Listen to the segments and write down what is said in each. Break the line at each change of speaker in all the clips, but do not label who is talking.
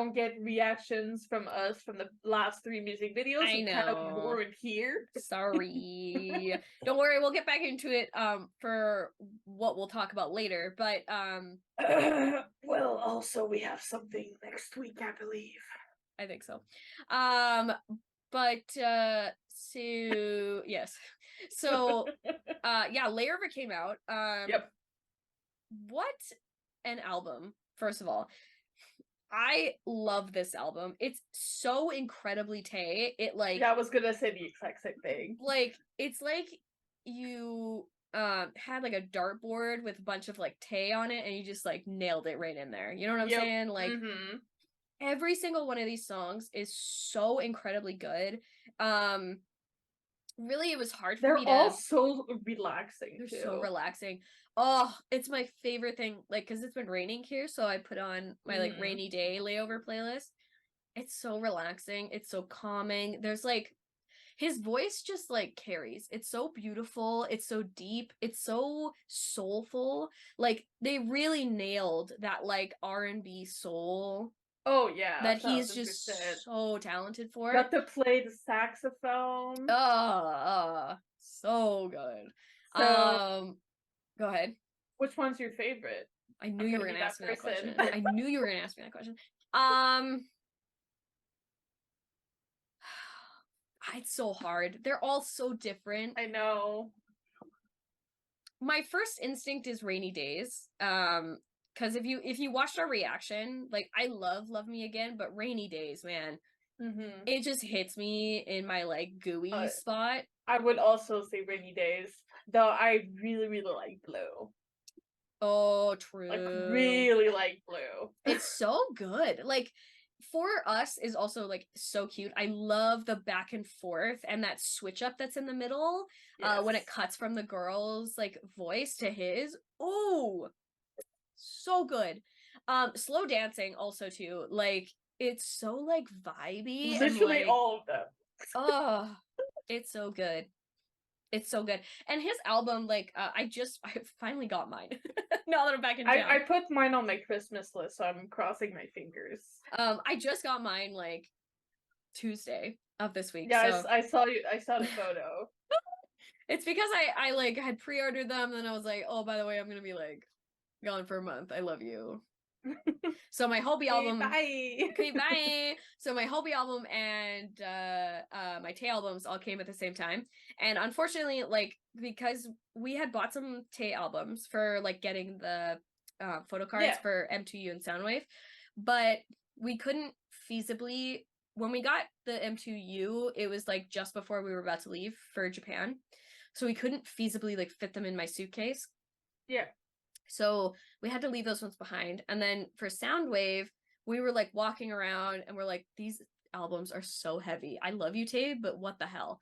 don't get reactions from us from the last 3 music videos.
I know.
Kind of warned here.
Sorry. Don't worry, we'll get back into it for what we'll talk about later. But
well, also we have something next week, I believe.
I think so. But so yes. So yeah, Layover came out.
Yep.
What an album, first of all. I love this album. It's so incredibly Tay. It like
Yeah, I was gonna say the exact same thing.
Like it's like you had like a dartboard with a bunch of like Tay on it and you just like nailed it right in there. You know what I'm saying? Like every single one of these songs is so incredibly good. Really it was hard for me to.
They're all so relaxing.
They're so relaxing. Oh, it's my favorite thing, like, because it's been raining here, so I put on my like rainy day layover playlist. It's so relaxing, it's so calming. There's like his voice just like carries. It's so beautiful, it's so deep, it's so soulful. Like they really nailed that like R&B soul.
Oh yeah,
that he's just so talented for.
Got to play the saxophone.
So good. So, go ahead.
Which one's your favorite?
I knew you were gonna ask me that question. I knew you were gonna ask me that question. It's so hard. They're all so different.
I know.
My first instinct is Rainy Days. Because if you watched our reaction, like I love Me Again, but Rainy Days, man, it just hits me in my like gooey spot.
I would also say Rainy Days, though I really, really like Blue.
Oh, true.
Like really like Blue.
It's so good. Like For Us is also like so cute. I love the back and forth and that switch up that's in the middle. Yes. When it cuts from the girl's like voice to his. Oh, so good. Slow Dancing also too. Like it's so like vibey.
Literally
and, like,
all of them.
Oh, it's so good. It's so good. And his album, like, I finally got mine. Now that I'm back in town.
I put mine on my Christmas list, so I'm crossing my fingers.
I just got mine, like, Tuesday of this week.
Yeah, so. I saw the photo.
It's because I like, had pre-ordered them, and then I was like, oh, by the way, I'm gonna be, like, gone for a month. I love you. So my Hobie album.
Bye.
Okay, bye. So my Hobie album and my Tay albums all came at the same time, and unfortunately, like because we had bought some Tay albums for like getting the photo cards for M2U and Soundwave, but we couldn't feasibly. When we got the M2U, it was like just before we were about to leave for Japan, so we couldn't feasibly like fit them in my suitcase.
Yeah.
So we had to leave those ones behind. And then for Soundwave, we were like walking around and we're like, these albums are so heavy. I love you, Tay, but what the hell?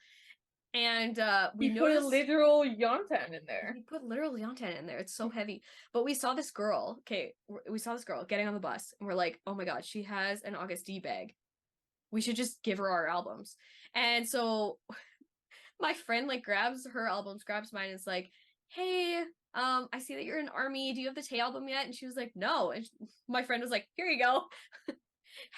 And we noticed
put a literal Yontan in there.
We put literal Yontan in there. It's so heavy. But we saw this girl. Okay, we saw this girl getting on the bus, and we're like, oh my god, she has an August D bag. We should just give her our albums. And so my friend like grabs her albums, grabs mine, and is like, hey, I see that you're in ARMY. Do you have the Tay album yet? And she was like, no. And my friend was like, here you go.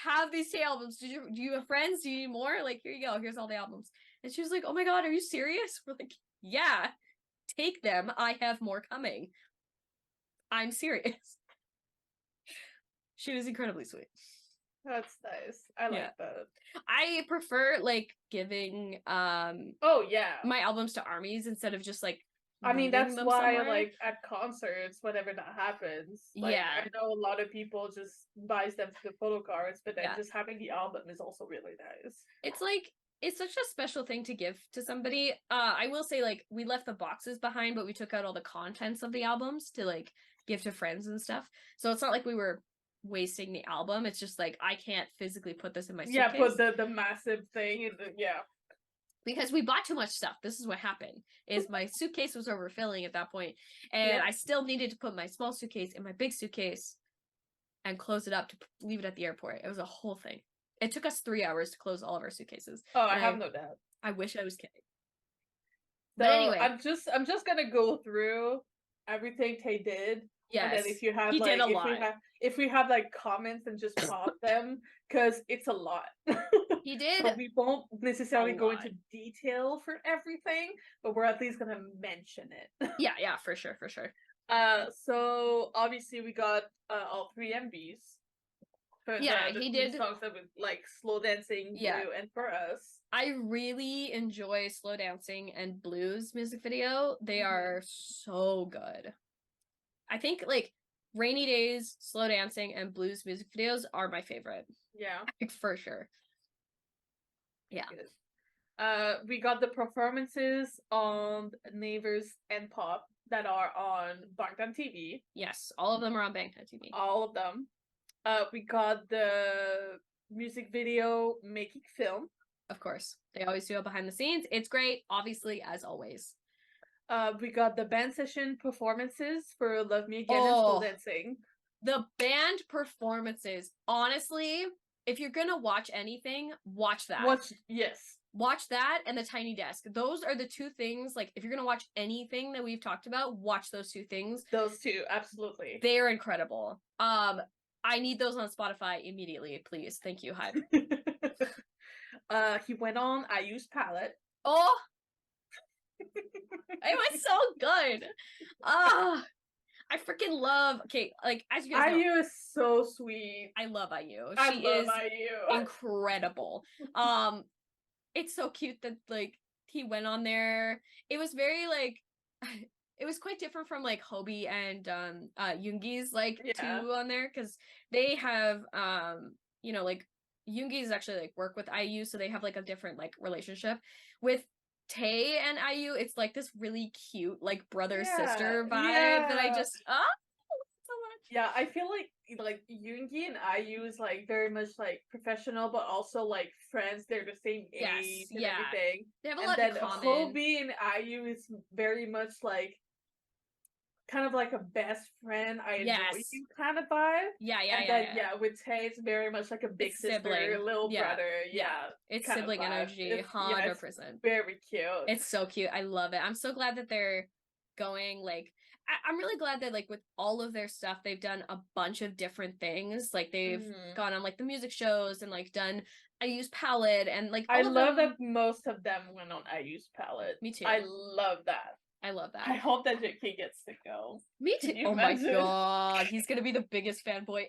Have these Tay albums. Do you have friends? Do you need more? Like, here you go. Here's all the albums. And she was like, oh my god, are you serious? We're like, yeah, take them. I have more coming. I'm serious. She was incredibly sweet.
That's nice. I like that.
I prefer like giving my albums to ARMYs instead of just like
I mean, that's why somewhere. Like at concerts, whenever that happens, like, I know a lot of people just buys them for the photo cards, but then just having the album is also really nice.
It's like it's such a special thing to give to somebody. I will say, like, we left the boxes behind, but we took out all the contents of the albums to like give to friends and stuff. So it's not like we were wasting the album. It's just like I can't physically put this in my suitcase.
Yeah, put the massive thing in the
because we bought too much stuff. This is what happened, is my suitcase was overfilling at that point, and I still needed to put my small suitcase in my big suitcase and close it up to leave it at the airport. It was a whole thing. It took us 3 hours to close all of our suitcases.
Oh, I have no doubt.
I wish I was kidding.
So, but anyway. I'm just gonna go through everything Tay did And then
Yes.
if you have
He
like
did a lot.
if we have like comments and just pop them, because it's a lot.
He did
So we won't necessarily
a
go
lot.
into detail for everything, but we're at least gonna mention it.
Yeah, for sure.
So obviously we got all three MVs for
Yeah,
the
he
three
did.
songs that we like, Slow Dancing,
Yeah.
Blue, and For Us.
I really enjoy Slow Dancing and Blue's music video. They are so good. I think like Rainy Days, Slow Dancing, and Blue's music videos are my favorite.
Yeah.
Like, for sure. Yeah.
We got the performances on Neighbors and Pop that are on Bangtan TV.
Yes, all of them are on Bangtan TV.
All of them. We got the music video making film.
Of course. They always do it behind the scenes. It's great, obviously, as always.
We got the band session performances for Love Me Again and Slow Dancing.
The band performances, honestly, if you're gonna watch anything, watch that. Watch that and the Tiny Desk. Those are the two things, like, if you're gonna watch anything that we've talked about, watch those two things.
Those two, absolutely.
They're incredible. I need those on Spotify immediately, please. Thank you, Hype.
He went on IU's palette.
Oh! It was so good. I freaking love. Okay, like, as you guys know,
IU is so sweet.
I love IU.
She is IU.
Incredible. It's so cute that like he went on there. It was very like it was quite different from like Hobie and Yoongi's like two on there, because they have you know, like Yoongi's actually like work with IU, so they have like a different like relationship. With Tae and IU, it's like this really cute like brother sister vibe that I just so much.
Yeah, I feel like Yoongi and IU is like very much like professional, but also like friends. They're the same age and everything.
They have a lot in common.
Hobie and IU is very much like kind of like a best friend, I enjoy you kind of vibe. And then with Tae, it's very much like a big sister, little brother.
It's sibling energy, 100%.
It's very cute.
It's so cute. I love it. I'm so glad that they're going like. I'm really glad that like with all of their stuff, they've done a bunch of different things. Like they've gone on like the music shows and like done IU's palette and like.
I love that most of them went on IU's palette.
Me too.
I love that. I hope that JK gets to go.
Me too. Oh my god, he's gonna be the biggest fanboy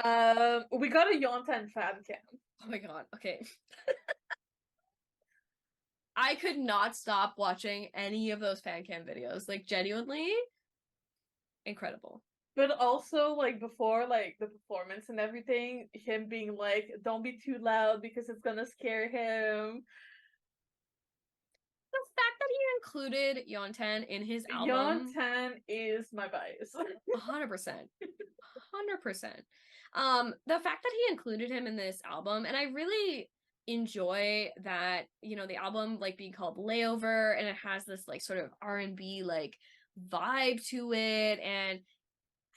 ever. We got a Yeontan fan cam.
Oh my god. Okay. I could not stop watching any of those fan cam videos. Like, genuinely incredible.
But also, like, before, like, the performance and everything, him being like, don't be too loud because it's gonna scare him.
The fact that he included Yeontan in his album.
Yeontan is my bias.
100%. 100%. The fact that he included him in this album, and I really enjoy that, you know, the album like being called Layover, and it has this like sort of R&B like vibe to it, and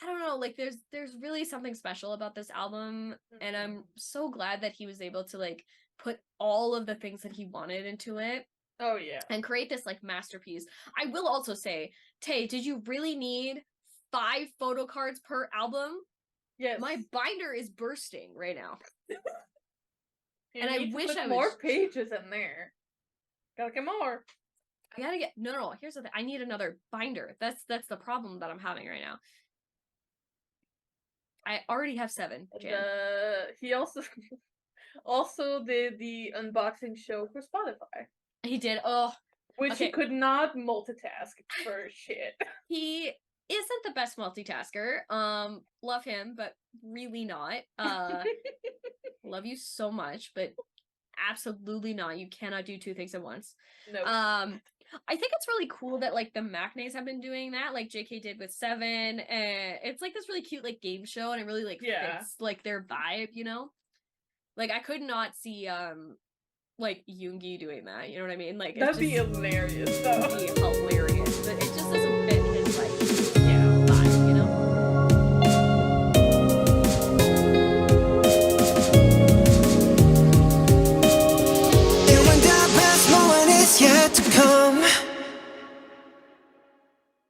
I don't know, like there's really something special about this album, and I'm so glad that he was able to like put all of the things that he wanted into it.
Oh yeah.
And create this like masterpiece. I will also say, Tae, did you really need 5 photo cards per album?
Yes.
My binder is bursting right now.
And I wish I was more pages in there. Gotta get more.
I gotta get no. Here's the thing. I need another binder. That's the problem that I'm having right now. I already have 7. Jan.
He also did the unboxing show for Spotify.
He did.
Which he could not multitask for shit.
He isn't the best multitasker. Love him, but really not. Love you so much, but absolutely not. You cannot do 2 things at once.
No.
I think it's really cool that like the Machnays have been doing that, like JK did with 7, and it's like this really cute like game show, and it really like fits like their vibe, you know? Like I could not see like Yoongi doing that, you know what I mean? Like
that'd be hilarious though.
It'd be hilarious, but it just doesn't fit his like vibe, you know?
And when the best moment is yet to come.